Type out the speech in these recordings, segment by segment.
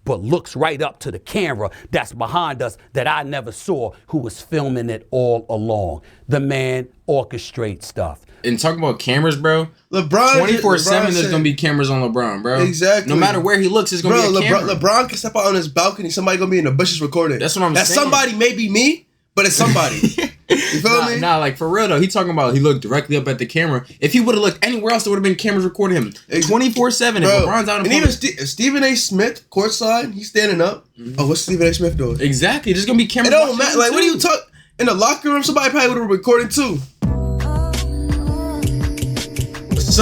but looks right up to the camera that's behind us that I never saw, who was filming it all along. The man orchestrates stuff. And talking about cameras, bro. LeBron 24/7, there's gonna be cameras on LeBron, bro. Exactly. No matter where he looks, it's gonna be a camera. LeBron can step out on his balcony. Somebody gonna be in the bushes recording. That's what I'm saying. That somebody may be me, but it's somebody. You feel me? Nah, like for real though. He talking about he looked directly up at the camera. If he would have looked anywhere else, there would have been cameras recording him 24/7. If LeBron's out in and even Stephen A. Smith courtside, he's standing up. Mm-hmm. Oh, what's Stephen A. Smith doing? Exactly. There's gonna be cameras. It don't matter. Like, what are you talking? In the locker room, somebody probably would have been recording too. What's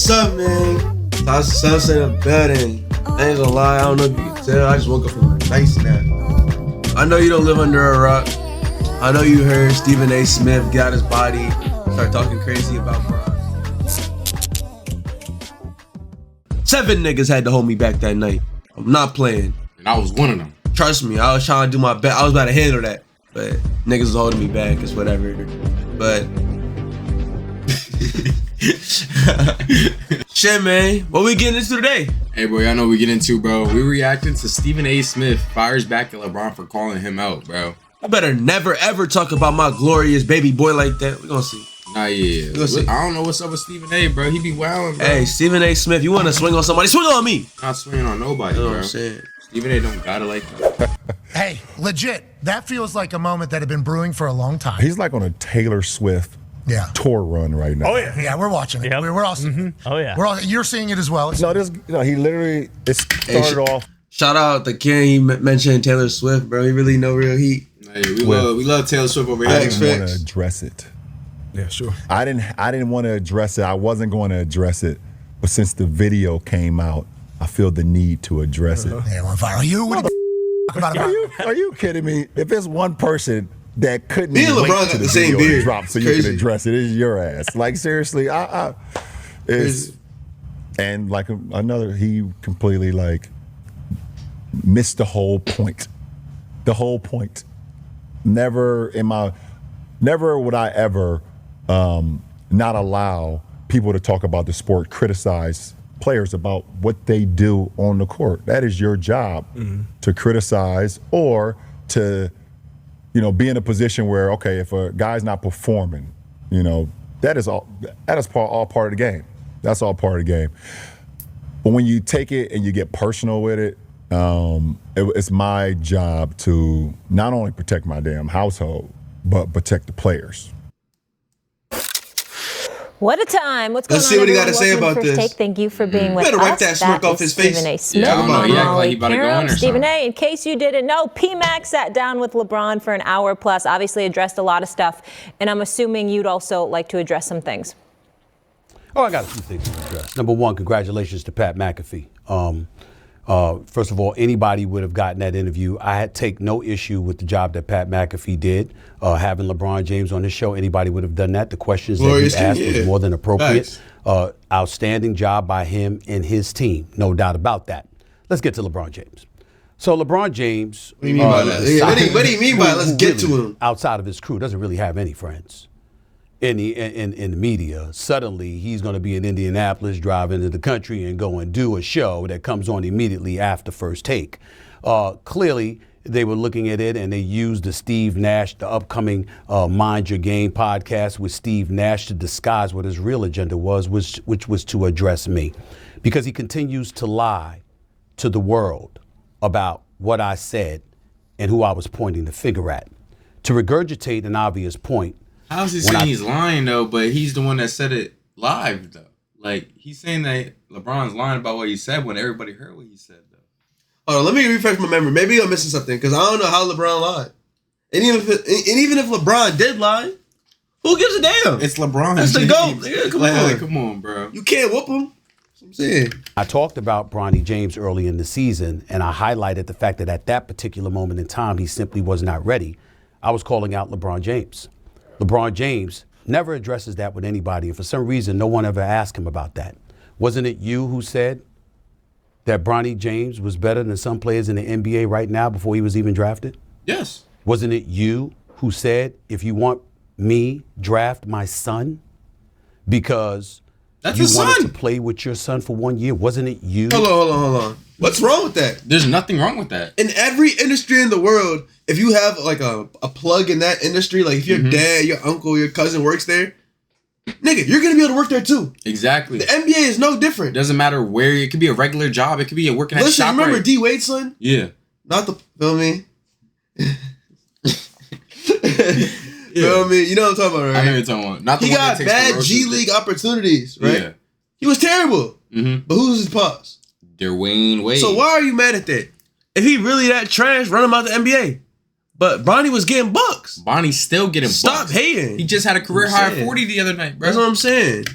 up, man? I was in the bed and I ain't gonna lie, I don't know if you can tell. I just woke up from a nice nap. I know you don't live under a rock. I know you heard Stephen A. Smith get out his body, start talking crazy about Bron. 7 niggas had to hold me back that night. I'm not playing. And I was one of them. Trust me, I was trying to do my best. I was about to handle that. But niggas was holding me back, it's whatever. But shit, man. What we getting into today? Hey, bro, y'all know what we get into, bro. We reacting to Stephen A. Smith fires back at LeBron for calling him out, bro. I better never, ever talk about my glorious baby boy like that. We gonna see. Nah, yeah. I don't know what's up with Stephen A., bro. He be wilding, bro. Hey, Stephen A. Smith, you want to swing on somebody? Swing on me. Not swinging on nobody, bro. What I'm saying? Stephen A. don't got it like that. Hey, legit, that feels like a moment that had been brewing for a long time. He's like on a Taylor Swift tour run right now. Oh yeah, yeah, we're watching it. Yep. We're all seeing it. Oh yeah, you're seeing it as well. He literally started off. Shout out to Ken. He mentioned Taylor Swift, bro. He really know real heat. Hey, we love Taylor Swift over here. I didn't want to address it. Yeah, sure. I didn't want to address it. I wasn't going to address it, but since the video came out, I feel the need to address it. Hey, on fire. Are you kidding me? If there's one person that couldn't me and LeBron got the same beard drop so you can address it, it's your ass. Like seriously, and like another, he completely like missed the whole point. The whole point. Never would I ever not allow people to talk about the sport, criticize players about what they do on the court. That is your job, to criticize or to, be in a position where, okay, if a guy's not performing, that is all part of the game. That's all part of the game. But when you take it and you get personal with it, it's my job to not only protect my damn household, but protect the players. What a time. What's going on? Let's see what he got to say about this. Take. Thank you for being with us. Better wipe that smirk off his face. Stephen A. Smith. Yeah, I don't know. He acting like he about to go in or Stephen something. A., in case you didn't know, P-Mac sat down with LeBron for an hour plus, obviously addressed a lot of stuff, and I'm assuming you'd also like to address some things. Oh, I got a few things to address. Number one, congratulations to Pat McAfee. First of all, anybody would have gotten that interview. I take no issue with the job that Pat McAfee did, having LeBron James on his show. Anybody would have done that. The questions that he asked was more than appropriate. Nice. Outstanding job by him and his team, no doubt about that. Let's get to LeBron James. So LeBron James, what do you mean by that? What do you mean by let's get to him? Outside of his crew, doesn't really have any friends. In the media, suddenly he's going to be in Indianapolis, drive into the country and go and do a show that comes on immediately after First Take. Clearly, they were looking at it and they used the upcoming Mind Your Game podcast with Steve Nash to disguise what his real agenda was, which was to address me. Because he continues to lie to the world about what I said and who I was pointing the finger at. To regurgitate an obvious point, how's he saying he's lying, though, but he's the one that said it live, though? Like, he's saying that LeBron's lying about what he said when everybody heard what he said, though. Oh, let me refresh my memory. Maybe I'm missing something, because I don't know how LeBron lied. And even if LeBron did lie, who gives a damn? It's LeBron. That's the GOAT. Yeah, come on, bro. You can't whoop him. That's what I'm saying. I talked about Bronny James early in the season, and I highlighted the fact that at that particular moment in time, he simply was not ready. I was calling out LeBron James. LeBron James never addresses that with anybody, and for some reason, no one ever asked him about that. Wasn't it you who said that Bronny James was better than some players in the NBA right now before he was even drafted? Yes. Wasn't it you who said, if you want me, draft my son? Because That's You his wanted son. to play with your son for 1 year. Wasn't it you? Hold on. What's wrong with that? There's nothing wrong with that. In every industry in the world, if you have like a plug in that industry, like if your dad, your uncle, your cousin works there, nigga, you're gonna be able to work there too. Exactly. The NBA is no different. Doesn't matter where. It could be a regular job. It could be a working at Listen, ShopRite. remember D Wade's son? Yeah. Not the feel me. Feel me? You know what I'm talking about, right? I know what you're talking about. Not the He one got that takes bad the G roaches. League opportunities, right? Yeah. He was terrible. Mm-hmm. But who's his boss? Dwayne Wade. So why are you mad at that? If he really that trash, run him out the NBA. But Bronny was getting bucks. Bonnie's still getting Stop bucks. hating. He just had a career I'm high saying. of 40 the other night, bro. That's what I'm saying.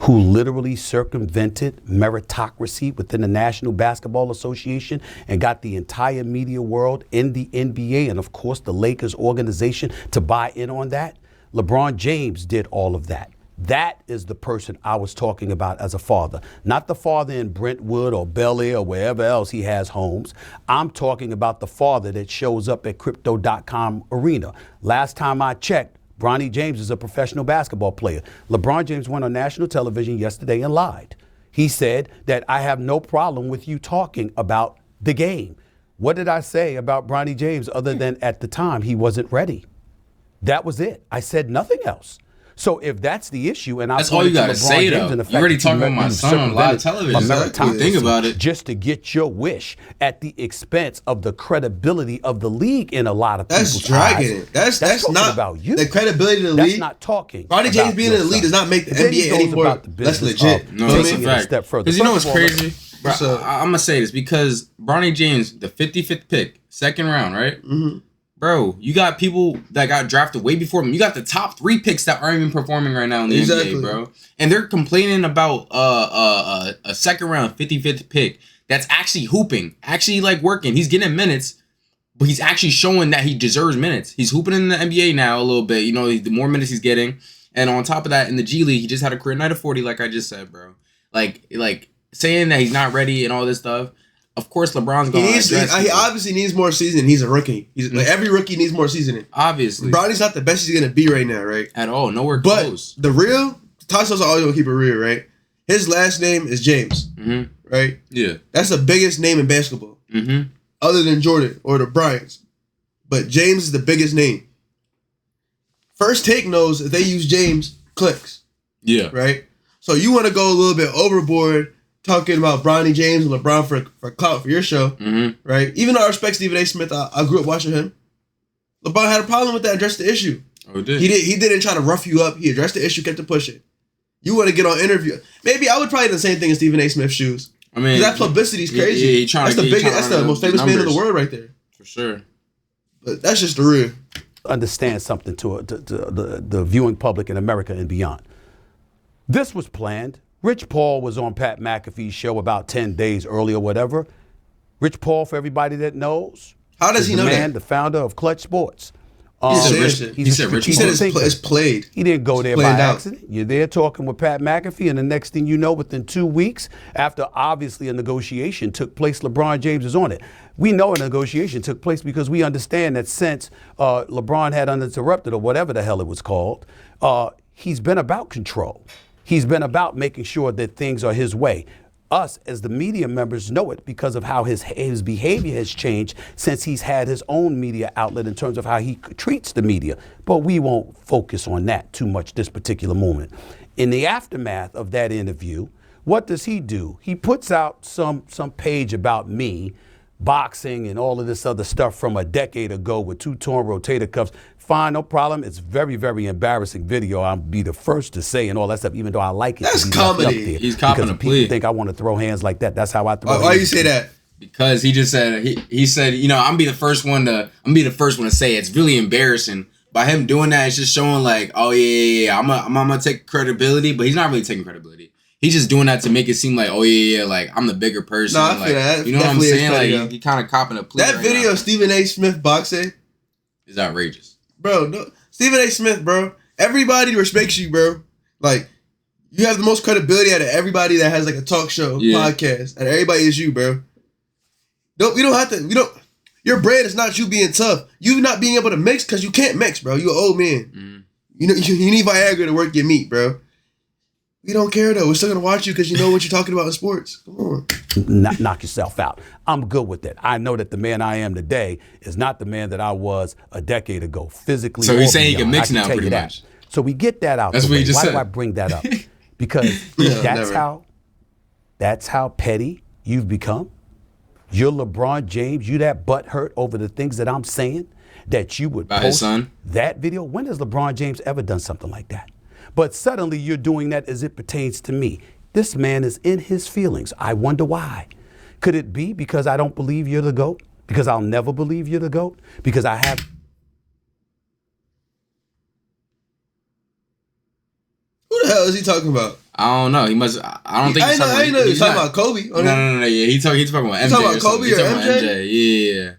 Who literally circumvented meritocracy within the National Basketball Association and got the entire media world in the NBA and, of course, the Lakers organization to buy in on that. LeBron James did all of that. That is the person I was talking about as a father, not the father in Brentwood or Bel Air or wherever else he has homes. I'm talking about the father that shows up at Crypto.com arena. Last time I checked, Bronny James is a professional basketball player. LeBron James went on national television yesterday and lied. He said that I have no problem with you talking about the game. What did I say about Bronny James other than at the time he wasn't ready? That was it. I said nothing else. So if that's the issue, and That's all you gotta say, though. You already talking about my son on live television. Exactly. Think about it. Just to get your wish at the expense of the credibility of the league in a lot of That's people's dragging eyes. it. That's talking not about you. the credibility of the That's league. not talking. Bronny James about being your in the league son. does not make the And then he NBA goes anymore about the less business legit. of No, You know that's what I a mean? taking it fact. a step further. Because you know what's First of all, crazy? Bro, What's up? I'm going to say this because Bronny James, the 55th pick, second round, right? Mm-hmm. Bro, you got people that got drafted way before him. You got the top 3 picks that aren't even performing right now in the Exactly. NBA, bro. And they're complaining about a second round 55th pick that's actually hooping, actually like working. He's getting minutes, but he's actually showing that he deserves minutes. He's hooping in the NBA now a little bit. You know, the more minutes he's getting. And on top of that, in the G League, he just had a career night of 40, like I just said, bro. Like saying that he's not ready and all this stuff. Of course, LeBron's going to address He obviously needs more seasoning. He's a rookie. He's like every rookie needs more seasoning. obviously. Bronny's not the best he's gonna be right now, right? At all. Nowhere But close. the real Tassos always gonna keep it real, right? His last name is James, Mm-hmm. right? Yeah. That's the biggest name in basketball, Mm-hmm. other than Jordan or the Bryants. But James is the biggest name. First Take knows if they use James, clicks, Yeah. right? So you want to go a little bit overboard talking about Bronny James and LeBron for clout for your show, Mm-hmm. right? Even though I respect Stephen A. Smith, I grew up watching him. LeBron had a problem with that, addressed the issue. Oh, it did. He didn't try to rough you up. He addressed the issue, kept it pushing. You want to get on interview. Maybe I would probably do the same thing in Stephen A. Smith's shoes. I mean, That publicity is yeah, crazy. yeah, he trying That's to the get- he biggest. trying That's the to most famous man in the numbers. world right there. for sure. But that's just the real. Understand something to the viewing public in America and beyond. This was planned. Rich Paul was on Pat McAfee's show about 10 days earlier, whatever. Rich Paul, for everybody that knows, How does is he the know man, that? the founder of Clutch Sports. He said Rich- Rich- he said Rich He Paul. said it's played. He didn't go there by planned out. accident. You're there talking with Pat McAfee, and the next thing you know, within 2 weeks, after obviously a negotiation took place, LeBron James is on it. We know a negotiation took place because we understand that since LeBron had uninterrupted, or whatever the hell it was called, he's been about control. He's been about making sure that things are his way. Us, as the media members, know it because of how his behavior has changed since he's had his own media outlet in terms of how he treats the media. But we won't focus on that too much this particular moment. In the aftermath of that interview, what does he do? He puts out some page about me, boxing and all of this other stuff from a decade ago with 2 torn rotator cuffs. Fine, no problem. It's very, very embarrassing video. I'll be the first to say and all that stuff, even though I like it. That's to be left comedy. Up there He's copping because a if people plea. think I want to throw hands like that. That's how I throw. Why hands. you say that? Because he just said he said, you know, I'm be the first one to say it. It's really embarrassing. By him doing that, it's just showing like, oh yeah. I'm gonna take credibility, but he's not really taking credibility. He's just doing that to make it seem like, oh yeah, like I'm the bigger person. No, I like, feel that. You know what I'm Definitely is saying? petty, Like he kind of copping a plea. That right video now. of Stephen A. Smith boxing, Is outrageous. bro. No, Stephen A. Smith, bro. Everybody respects you, bro. Like you have the most credibility out of everybody that has like a talk show, Yeah. podcast, and everybody is you, bro. We don't have to. We don't. Your brand is not you being tough. You not being able to mix because you can't mix, bro. You an old man. Mm-hmm. You know you need Viagra to work your meat, bro. We don't care though. We're still gonna watch you because you know what you're talking about in sports. Come on. Knock yourself out. I'm good with it. I know that the man I am today is not the man that I was a decade ago, physically. So he's or saying he beyond. can mix I now, tell you pretty that. much. So we get that out. That's the what way. he just Why said. do I bring that up? Because that's how petty you've become. You're LeBron James. You that butthurt over the things that I'm saying that you would About his post son? that video. When has LeBron James ever done something like that? But suddenly you're doing that as it pertains to me. This man is in his feelings. I wonder why. Could it be because I don't believe you're the GOAT? Because I'll never believe you're the GOAT? Because I have... Who the hell is he talking about? I don't know. He must. I don't think. I know he was talking about Kobe. No. Yeah, he's talking about MJ. He's talking about Kobe He's or talking MJ? about MJ. Yeah.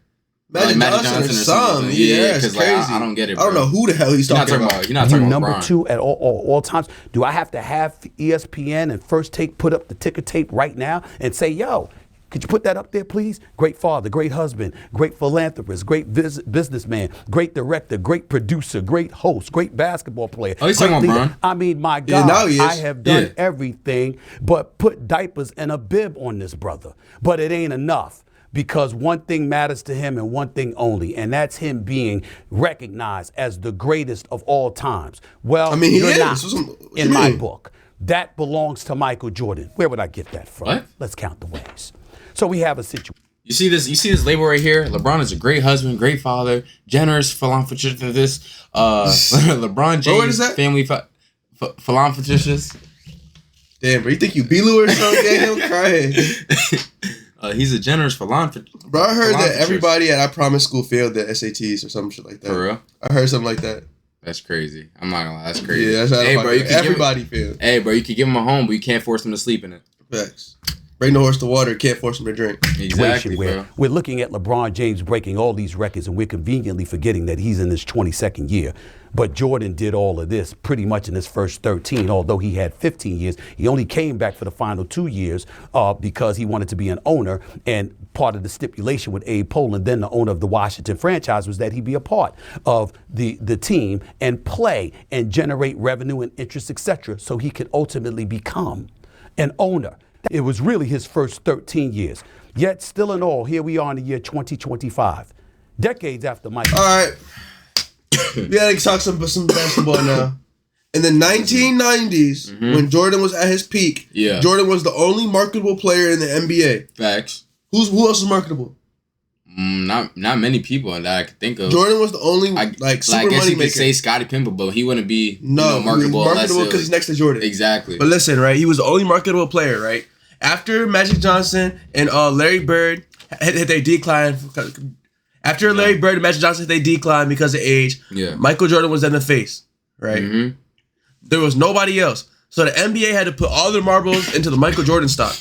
Magic Johnson or something. Yeah, it's crazy. Like, I don't get it, bro. I don't know who the hell he's talking about. He's not talking about number LeBron. 2 at all times. Do I have to have ESPN and First Take put up the ticker tape right now and say, yo, could you put that up there, please? Great father, great husband, great philanthropist, great businessman, great director, great producer, great host, great basketball player. Oh, he's talking about LeBron. I mean, my God, now he is. I have done everything but put diapers and a bib on this brother. But it ain't enough. Because one thing matters to him and one thing only, and that's him being recognized as the greatest of all times. Well, I mean, he you're is. not What in you my mean? book. That belongs to Michael Jordan. Where would I get that from? What? Let's count the ways. So we have a situation. You see this label right here? LeBron is a great husband, great father, generous philanthropist. LeBron James, what is that? family philanthropist. Damn, bro, you think you B-Lou or something? Damn, I'm crying. He's a generous philanthropist. Bro, I heard that everybody at I Promise School failed their SATs or some shit like that. For real? I heard something like that. That's crazy. I'm not gonna lie. That's crazy. Yeah, that's how hey, bro, you everybody failed. Hey, bro, you could give him a home, but you can't force him to sleep in it. Facts. Bring the horse to water, can't force him to drink. Exactly, Where bro. we're looking at LeBron James breaking all these records, and we're conveniently forgetting that he's in his 22nd year. But Jordan did all of this pretty much in his first 13, although he had 15 years. He only came back for the final 2 years because he wanted to be an owner. And part of the stipulation with Abe Pollin, then the owner of the Washington franchise, was that he be a part of the team and play and generate revenue and interest, etc., so he could ultimately become an owner. It was really his first 13 years. Yet, still in all, here we are in the year 2025, decades after Michael. All right. We gotta talk some basketball now. In the 1990s, when Jordan was at his peak, Jordan was the only marketable player in the NBA. Facts. Who else is marketable? Not many people that I could think of. Jordan was the only super I guess money you maker. could say Scottie Pippen, but he wouldn't be No, marketable. he's marketable because he's next to Jordan. Exactly. But listen, right? He was the only marketable player, right? After Magic Johnson and Larry Bird hit their decline. After Larry Bird and Magic Johnson hit their decline because of age, Michael Jordan was in the face, right? Mm-hmm. There was nobody else. So the NBA had to put all their marbles into the Michael Jordan stock.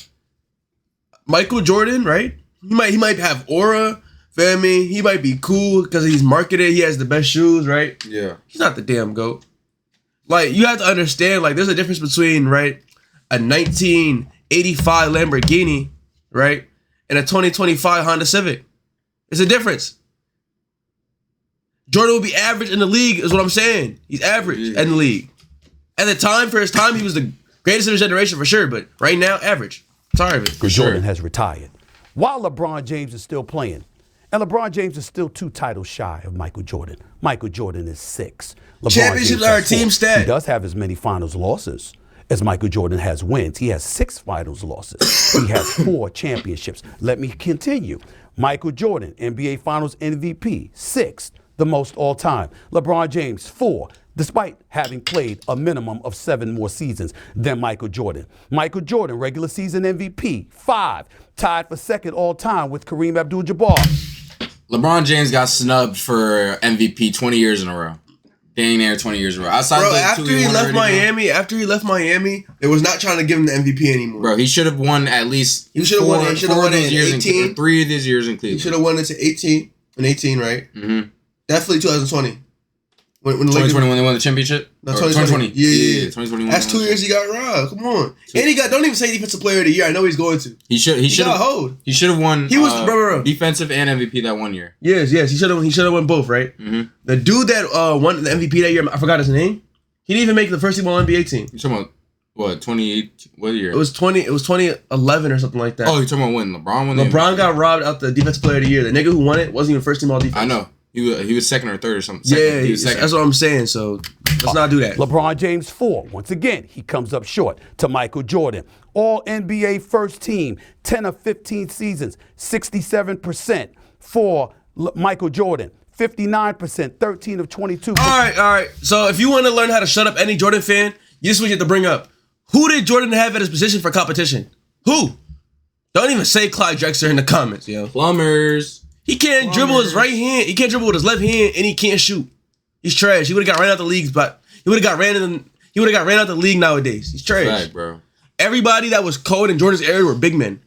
Michael Jordan, right? He might have aura, feel me? He might be cool because he's marketed. He has the best shoes, right? Yeah. He's not the damn GOAT. Like, you have to understand, like, there's a difference between, right, a 1985 Lamborghini, right, and a 2025 Honda Civic. It's a difference. Jordan will be average in the league, is what I'm saying. He's average in the league. At the time, for his time, he was the greatest of his generation for sure, but right now, average. Sorry, but For Jordan has retired. While LeBron James is still playing, and LeBron James is still 2 titles shy of Michael Jordan. Michael Jordan is 6. LeBron Championships James are a has 4. team stat. He does have as many finals losses as Michael Jordan has wins. He has 6 finals losses. He has 4 championships. Let me continue. Michael Jordan, NBA Finals MVP, 6th, the most all time. LeBron James, 4. Despite having played a minimum of 7 more seasons than Michael Jordan. Michael Jordan, regular season MVP, 5, tied for 2nd all time with Kareem Abdul-Jabbar. LeBron James got snubbed for MVP 20 years in a row. Dang near 20 years in a row. Outside bro, of the after he left Miami, it was not trying to give him the MVP anymore. Bro, he should have won at least. He should have won it. He should have won it in 18. 3 of his years in He Cleveland. should have won it to 18, right? Mm-hmm. Definitely 2020. When the 2020 when they won the championship? No, Or 2020. Yeah. 2021. That's 2 years he got robbed. Come on. And he got, don't even say defensive player of the year. I know he's going to. He should got hold. He should have won. He was bro. defensive and MVP that 1 year. Yes. He should have won both, right? Mm-hmm. The dude that won the MVP that year, I forgot his name. He didn't even make the first team All NBA team. You talking about What 28? What year? It was 2011 or something like that. Oh, you're talking about when LeBron won? LeBron got robbed out the Defensive Player of the Year. The nigga who won it wasn't even first team all defense. I know. He was second or third or something. He was second. that's what I'm saying. So let's not do that. LeBron James 4. Once again, he comes up short to Michael Jordan. All NBA first team, 10 of 15 seasons, 67% for Michael Jordan. 59%, 13 of 22. All right. So if you want to learn how to shut up any Jordan fan, this is what you have to bring up. Who did Jordan have at his position for competition? Who? Don't even say Clyde Drexler in the comments, yo. Plumbers. He can't dribble his right hand. He can't dribble with his left hand, and he can't shoot. He's trash. He would have got ran out the leagues, but he would have got ran out the league nowadays. He's trash. Right, bro. Everybody that was cold in Jordan's area were big men.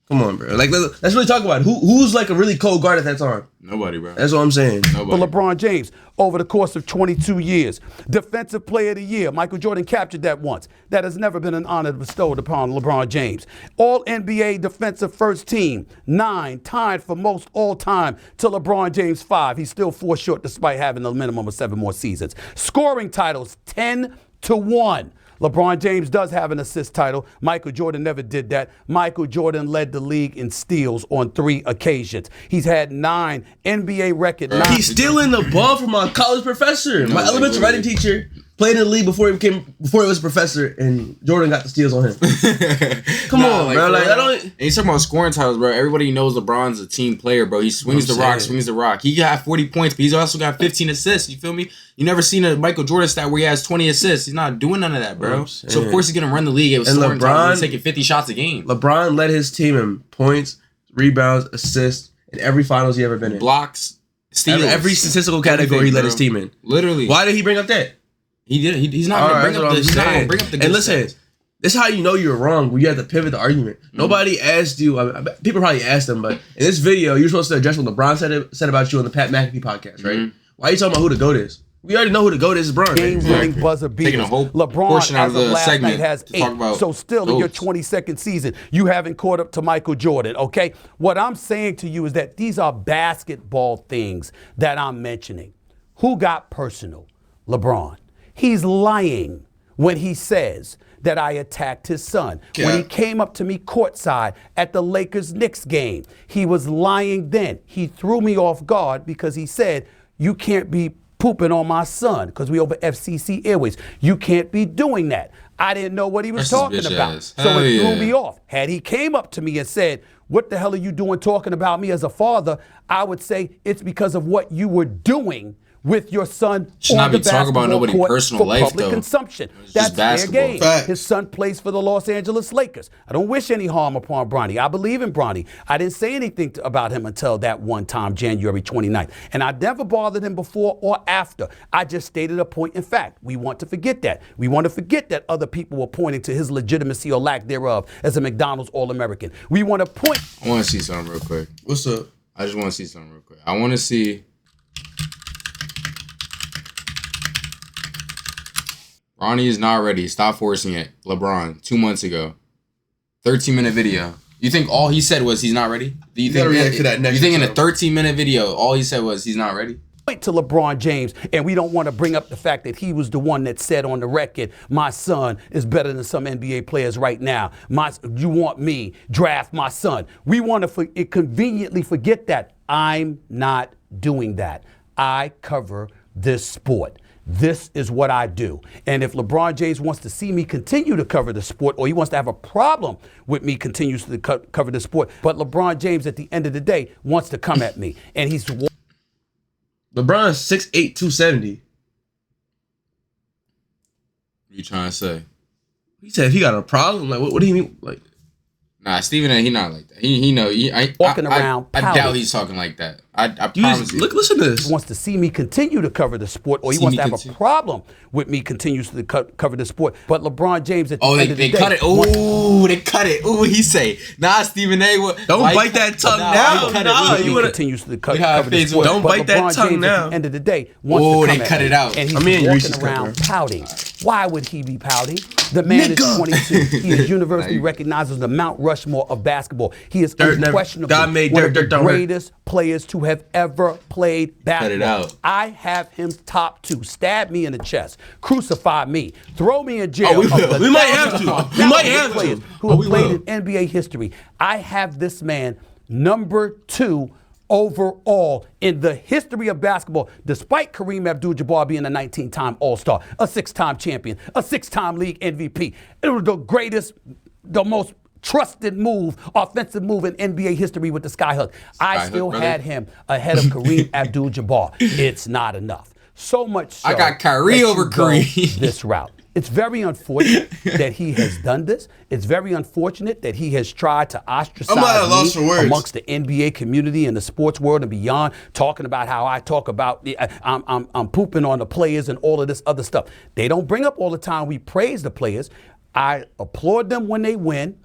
Come on, bro. Like, let's really talk about it. Who's like a really cold guard at that time? Nobody, bro. That's what I'm saying. Nobody. For LeBron James, over the course of 22 years, Defensive Player of the Year. Michael Jordan captured that once. That has never been an honor bestowed upon LeBron James. All NBA Defensive First Team, 9, tied for most all time to LeBron James 5. He's still 4 short despite having a minimum of 7 more seasons. Scoring titles, 10-1. LeBron James does have an assist title. Michael Jordan never did that. Michael Jordan led the league in steals on 3 occasions. He's had 9 NBA record. He's stealing the ball from my college professor. My elementary writing teacher played in the league before he was a professor, and Jordan got the steals on him. Come on, bro. Like, I don't. And he's talking about scoring titles, bro. Everybody knows LeBron's a team player, bro. He swings the rock. He got 40 points, but he's also got 15 assists. You feel me? You never seen a Michael Jordan stat where he has 20 assists. He's not doing none of that, bro. So of course he's gonna run the league. It was scoring titles. He's taking 50 shots a game. LeBron led his team in points, rebounds, assists in every finals he ever been in. Blocks, steals, every statistical category he led his team in. Literally. Why did he bring up that? He did. He's not going to bring up the. And listen, this is how you know you're wrong. When you have to pivot the argument. Nobody asked you. I mean, people probably asked him, but in this video, you're supposed to address what LeBron said about you on the Pat McAfee podcast, right? Why are you talking about who the GOAT is? We already know who the GOAT is. Bron. Game-winning buzzer beaters. Taking a whole LeBron, portion out as of of the last segment night, has to talk 8. about So still in your those. 22nd season, you haven't caught up to Michael Jordan, okay? What I'm saying to you is that these are basketball things that I'm mentioning. Who got personal? LeBron. He's lying when he says that I attacked his son. Yeah. When he came up to me courtside at the Lakers-Knicks game, he was lying then. He threw me off guard because he said, you can't be pooping on my son because we over FCC Airways. You can't be doing that. I didn't know what he was talking about. So it threw me off. Had he came up to me and said, what the hell are you doing talking about me as a father? I would say it's because of what you were doing with your son Should on not the be talking about basketball nobody's court personal for life, public though. consumption. It's That's just their basketball. game. Fact. His son plays for the Los Angeles Lakers. I don't wish any harm upon Bronny. I believe in Bronny. I didn't say anything about him until that one time, January 29th. And I never bothered him before or after. I just stated a point in fact. We want to forget that. We want to forget that other people were pointing to his legitimacy or lack thereof as a McDonald's All-American. We want to point. I want to see something real quick. What's up? I just want to see something real quick. I want to see. Ronnie is not ready. Stop forcing it. LeBron, 2 months ago. 13-minute video. You think all he said was he's not ready? Do you think react to that next you think in a time. 13-minute video, all he said was he's not ready? Point to LeBron James, and we don't want to bring up the fact that he was the one that said on the record, my son is better than some NBA players right now. You want me, draft my son. We want to conveniently forget that. I'm not doing that. I cover this sport. This is what I do. And if LeBron James wants to see me continue to cover the sport, or he wants to have a problem with me continues to cover the sport, but LeBron James at the end of the day wants to come at me, and he's LeBron's 6'8", 270. What you trying to say? He said if he got a problem, like what do you mean? Like, Nah, Stephen A. He not like that. He know. Walking around I doubt pouting. he's talking like that. I you promise just, you. listen to this. wants to see me continue to cover the sport, or he wants to have a problem with me continues to cover the sport. But LeBron James at the end of the they day, cut it. Ooh, they cut it. Ooh, he say, nah, Stephen A. Don't bite that tongue now. Nah, you he would continues to cover the face sport. Don't But bite that LeBron tongue James now. At the end of the day, wants Ooh, to they come cut at it me, out. and he's I mean, Reese's walking around cut, pouting. Why would he be pouting? The man is 22. He is universally recognized as the Mount Rushmore of basketball. He is Dirt never- unquestionably God made one dirt, of the dirt don't hurt. greatest players to have ever played basketball. out. I have him top 2. Stab me in the chest. Crucify me. Throw me in jail. Oh, we of will. the We might have thousands to. of We might have players to. who have played in NBA history. I have this man number 2 overall in the history of basketball, despite Kareem Abdul-Jabbar being a 19-time All-Star, a 6-time champion, a 6-time league MVP. It was the greatest, the most trusted move, offensive move in NBA history with the Skyhook. I still had him ahead of Kareem Abdul-Jabbar. It's not enough. So much so I got Kyrie that over you go Kareem. this route. It's very unfortunate that he has done this. It's very unfortunate that he has tried to ostracize I'm at a loss me for words. amongst the NBA community and the sports world and beyond, talking about how I talk about I'm pooping on the players and all of this other stuff. They don't bring up all the time we praise the players. I applaud them when they win.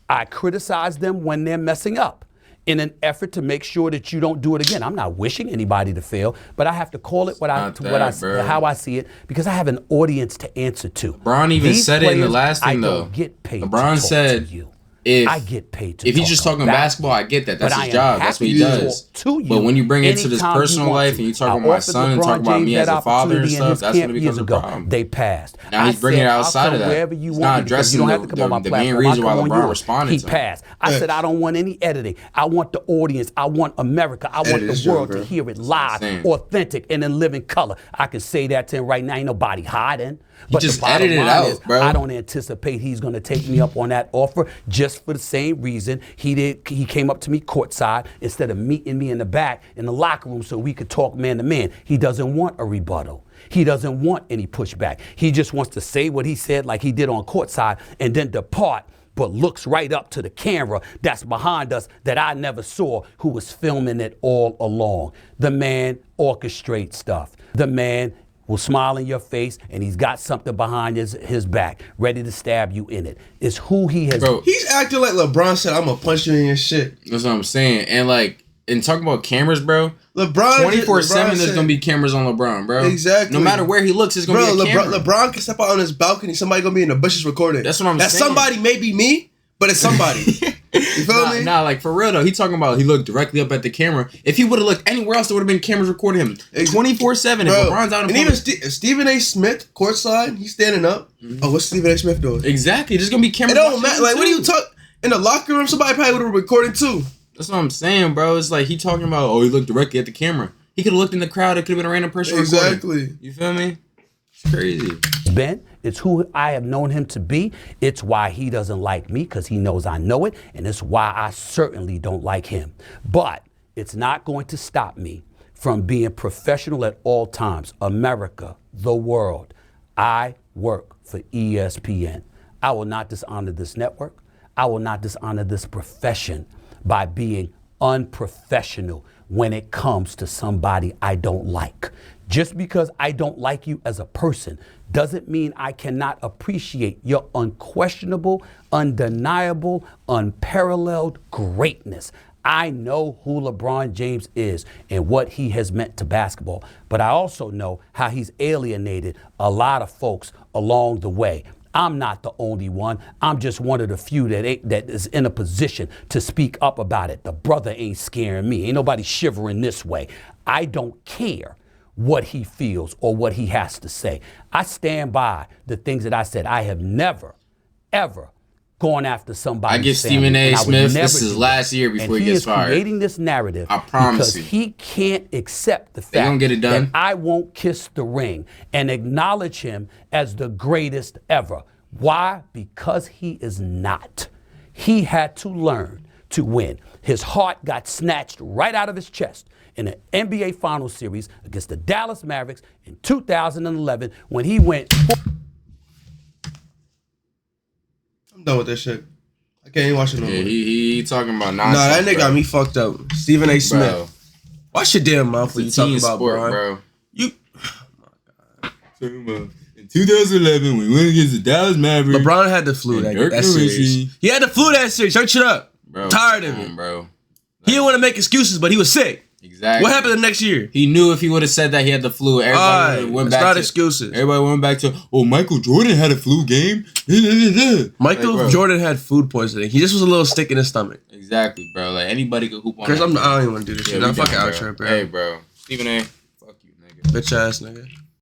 I criticize them when they're messing up in an effort to make sure that you don't do it again. I'm not wishing anybody to fail, but I have to call it how I see it because I have an audience to answer to. LeBron even These said it in the players, last thing, I though. don't get paid LeBron to said, to you. If I get paid to if he's talk just talking about basketball, I get that. That's but I his am job. That's what he happy to does. talk to you But when you bring it to this anytime you personal want life to. and you talk I about my offered son and LeBron talk about James me as that a father and opportunity in stuff, his that's when camp it becomes years a ago. problem. They passed. Now he's I bringing said, it outside I'll come of that. wherever you He's want not me because you addressing don't have to come on my the platform. main reason I'll why come on LeBron yours. responded He to him. passed. I said I don't want any editing. I want the audience. I want America. I want Edit is the world true, to bro. hear it live, insane. authentic, and in living color. I can say that to him right now. Ain't nobody hiding. But just the bottom edited it line out, is, bro. I don't anticipate he's going to take me up on that offer just for the same reason he did. He came up to me courtside instead of meeting me in the back in the locker room so we could talk man to man. He doesn't want a rebuttal. He doesn't want any pushback. He just wants to say what he said like he did on courtside and then depart, but looks right up to the camera that's behind us that I never saw, who was filming it all along. The man orchestrates stuff. The man will smile in your face, and he's got something behind his back, ready to stab you in it. It's who he has. Bro, He's acting like LeBron said, I'm gonna punch you in your shit. that's what I'm saying. And talking about cameras, bro. LeBron 24/7, there's said- gonna be cameras on LeBron, bro. Exactly. No matter where he looks, there's gonna Bro, be a camera. LeBron can step out on his balcony. Somebody gonna be in the bushes recording. That's what I'm that saying. somebody may be me, but it's somebody. You feel me? Nah, like for real though, he talking about he looked directly up at the camera. If he would have looked anywhere else, there would have been cameras recording him 24/7. If Bro, LeBron's out in and even public, Stephen A. Smith courtside, he's standing up. Oh, what's Stephen A. Smith doing? exactly, there's gonna be It cameras. don't watching matter. him, Like, what are too. you talking? In the locker room, somebody probably would have recorded too. That's what I'm saying, bro. It's like he talking about, oh, he looked directly at the camera. He could have looked in the crowd. It could have been a random person recording. Exactly. You feel me? It's crazy. Ben, it's who I have known him to be. It's why he doesn't like me, because he knows I know it, and it's why I certainly don't like him. But it's not going to stop me from being professional at all times. America, the world. I work for ESPN. I will not dishonor this network. I will not dishonor this profession by being unprofessional when it comes to somebody I don't like. Just because I don't like you as a person doesn't mean I cannot appreciate your unquestionable, undeniable, unparalleled greatness. I know who LeBron James is and what he has meant to basketball, but I also know how he's alienated a lot of folks along the way. I'm not the only one. I'm just one of the few that is in a position to speak up about it. The brother ain't scaring me. Ain't nobody shivering this way. I don't care what he feels or what he has to say. I stand by the things that I said. I have never, ever gone after somebody. I give Stephen A. Smith, this is his last year before he gets fired. He is creating this narrative I promise because you. he can't accept the They gonna fact get it done. that I won't kiss the ring and acknowledge him as the greatest ever. Why? Because he is not. He had to learn to win. His heart got snatched right out of his chest in an NBA Finals series against the Dallas Mavericks in 2011 when he went. I'm done with this shit. I can't even watch it no Yeah, more. he talking about Nah, nonsense. that nigga got me fucked up. Stephen A. Smith. Bro, Watch your damn mouth when you it's a talking team about sport, Brian. bro. You In 2011, we went against the Dallas Mavericks. LeBron had the flu And that Dirk series. He had the flu that series. Shut it up. Bro, Tired of come it. on, bro. He didn't want to make excuses, but he was sick. Exactly. What happened the next year? He knew if he would have said that he had the flu, everybody went back to excuses. Everybody went back to, Michael Jordan had a flu game. Michael Jordan had food poisoning. He just was a little stick in his stomach. Exactly, bro. Like anybody could hoop on. Chris, I don't even want to do this shit. Nah, fuck bro. outro, bro. Hey, bro. Stephen A. Fuck you, nigga. Bitch ass nigga.